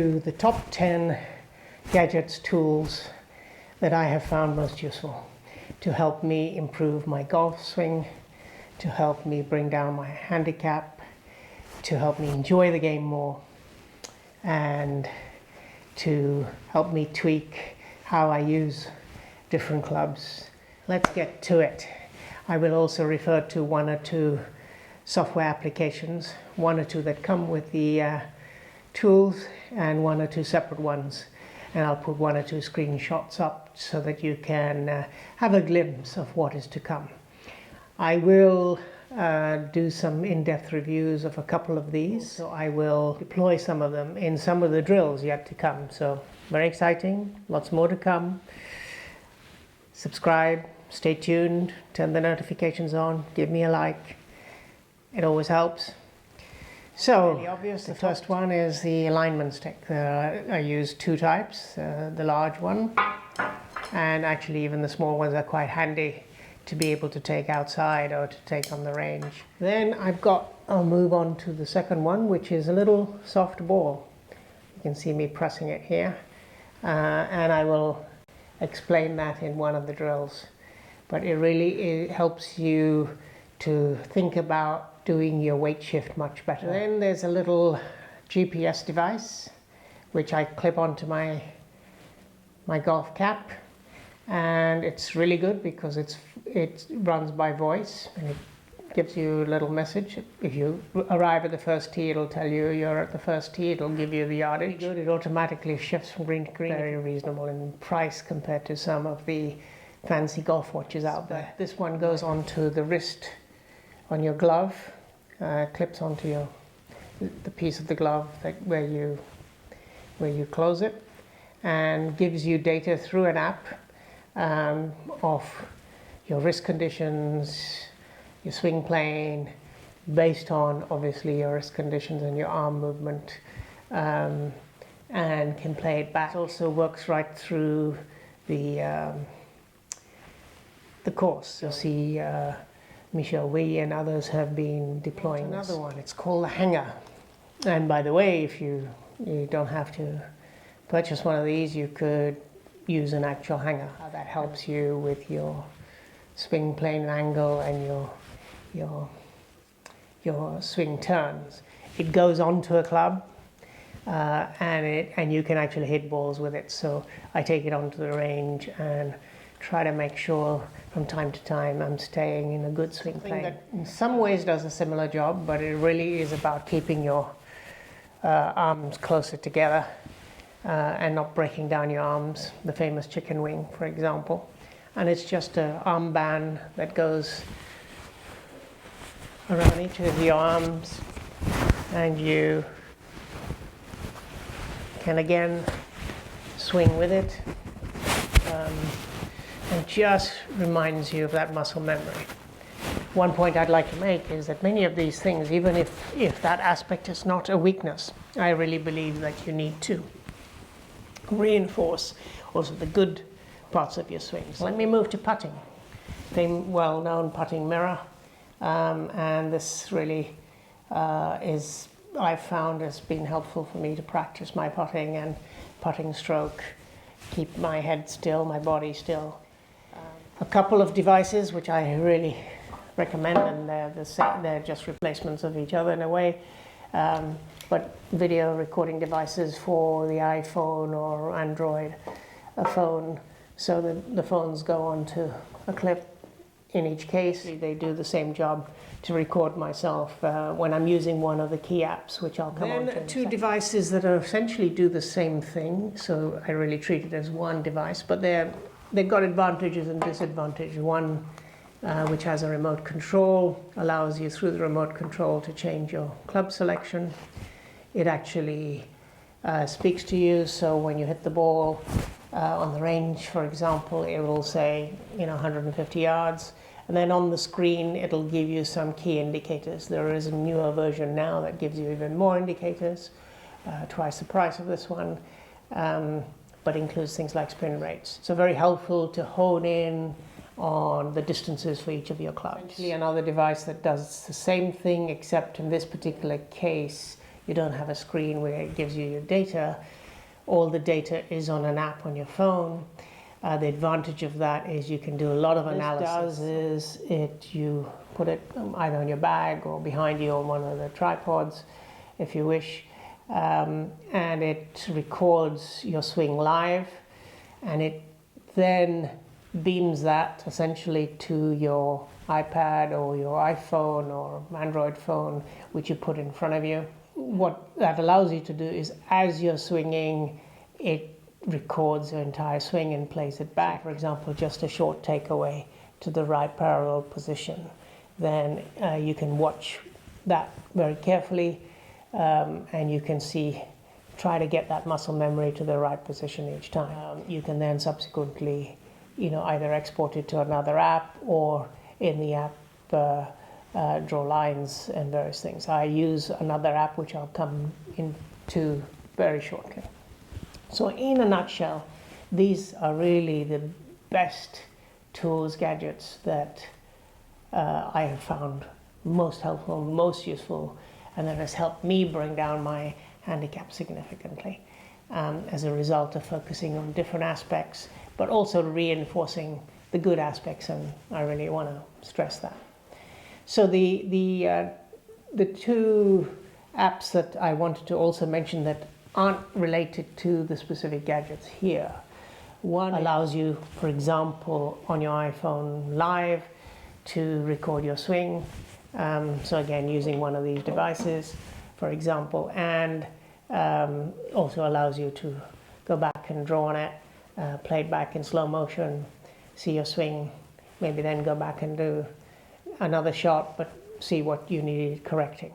The top 10 gadgets, tools that I have found most useful to help me improve my golf swing, to help me bring down my handicap, to help me enjoy the game more, and to help me tweak how I use different clubs. Let's get to it. I will also refer to one or two software applications, one or two that come with the tools and one or two separate ones, and I'll put one or two screenshots up so that you can have a glimpse of what is to come. I will do some in-depth reviews of a couple of these, so I will deploy some of them in some of the drills yet to come. So very exciting, lots more to come. Subscribe, stay tuned, turn the notifications on, give me a like, it always helps. So, really obvious, the first one is the alignment stick. I use two types, the large one, and actually even the small ones are quite handy to be able to take outside or to take on the range. Then I'll move on to the second one, which is a little soft ball. You can see me pressing it here, and I will explain that in one of the drills. But it helps you to think about doing your weight shift much better. Then there's a little GPS device which I clip onto my golf cap, and it's really good because it runs by voice and it gives you a little message. If you arrive at the first tee, it'll tell you you're at the first tee, it'll give you the yardage. Good. It automatically shifts from green to green. Very reasonable in price compared to some of the fancy golf watches out there. This one goes onto the wrist on your glove, clips onto the piece of the glove where you close it, and gives you data through an app of your wrist conditions, your swing plane, based on obviously your wrist conditions and your arm movement, and can play it back. It also works right through the course. You'll see Michelle Wee and others have been deploying another one. It's called the hanger. And by the way, if you don't have to purchase one of these, you could use an actual hanger. That helps you with your swing plane angle and your swing turns. It goes onto a club, and you can actually hit balls with it. So I take it onto the range and try to make sure from time to time I'm staying in a good swing plane. That in some ways does a similar job, but it really is about keeping your arms closer together and not breaking down your arms, the famous chicken wing, for example. And it's just an armband that goes around each of your arms, and you can again swing with it. And just reminds you of that muscle memory. One point I'd like to make is that many of these things, even if that aspect is not a weakness, I really believe that you need to reinforce also the good parts of your swings. Let me move to putting. Well-known putting mirror, and this really I've found has been helpful for me to practice my putting and putting stroke, keep my head still, my body still. A couple of devices which I really recommend, and they're just replacements of each other in a way, but video recording devices for the iPhone or Android phone, so that the phones go onto a clip in each case. They do the same job to record myself when I'm using one of the key apps, which I'll come on to. Then two devices that essentially do the same thing, so I really treat it as one device, but they've got advantages and disadvantages. One, which has a remote control, allows you through the remote control to change your club selection. It actually speaks to you, so when you hit the ball on the range, for example, it will say 150 yards, and then on the screen it'll give you some key indicators. There is a newer version now that gives you even more indicators, twice the price of this one. But includes things like spin rates. So very helpful to hone in on the distances for each of your clubs. Actually, another device that does the same thing, except in this particular case, you don't have a screen where it gives you your data. All the data is on an app on your phone. The advantage of that is you can do a lot of analysis. What it does is you put it either on your bag or behind you on one of the tripods, if you wish, and it records your swing live, and it then beams that essentially to your iPad or your iPhone or Android phone, which you put in front of you. What that allows you to do is, as you're swinging, it records your entire swing and plays it back. For example, just a short takeaway to the right parallel position. Then you can watch that very carefully, and you can try to get that muscle memory to the right position each time. You can then subsequently, either export it to another app, or in the app draw lines and various things. I use another app which I'll come into very shortly. So in a nutshell, these are really the best tools, gadgets that I have found most helpful, most useful, and that has helped me bring down my handicap significantly as a result of focusing on different aspects, but also reinforcing the good aspects, and I really want to stress that. So the two apps that I wanted to also mention that aren't related to the specific gadgets here. One allows you, for example, on your iPhone Live to record your swing. So again, using one of these devices, for example, and also allows you to go back and draw on it, play it back in slow motion, see your swing, maybe then go back and do another shot, but see what you needed correcting.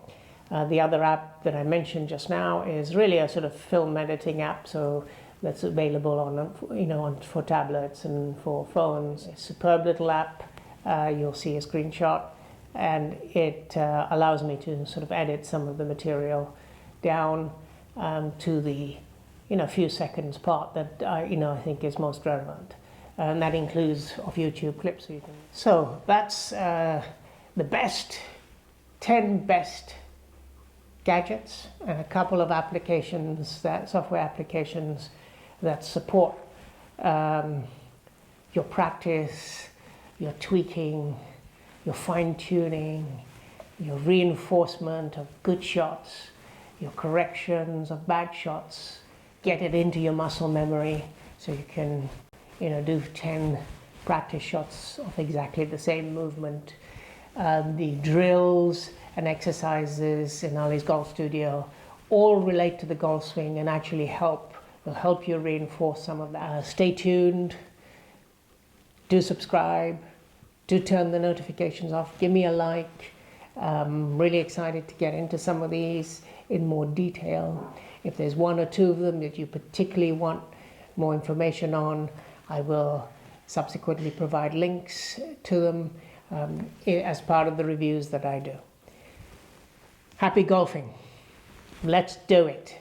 The other app that I mentioned just now is really a sort of film editing app, so that's available on for tablets and for phones. It's a superb little app. You'll see a screenshot, and it allows me to sort of edit some of the material down to the few seconds part that I think is most relevant, and that includes of YouTube clips. So that's the 10 best gadgets and a couple of software applications that support your practice, your tweaking, your fine-tuning, your reinforcement of good shots, your corrections of bad shots. Get it into your muscle memory so you can do 10 practice shots of exactly the same movement. The drills and exercises in Ali's Golf Studio all relate to the golf swing and actually will help you reinforce some of that. Stay tuned, do subscribe, do turn the notifications off, give me a like. I'm really excited to get into some of these in more detail. If there's one or two of them that you particularly want more information on, I will subsequently provide links to them as part of the reviews that I do. Happy golfing. Let's do it.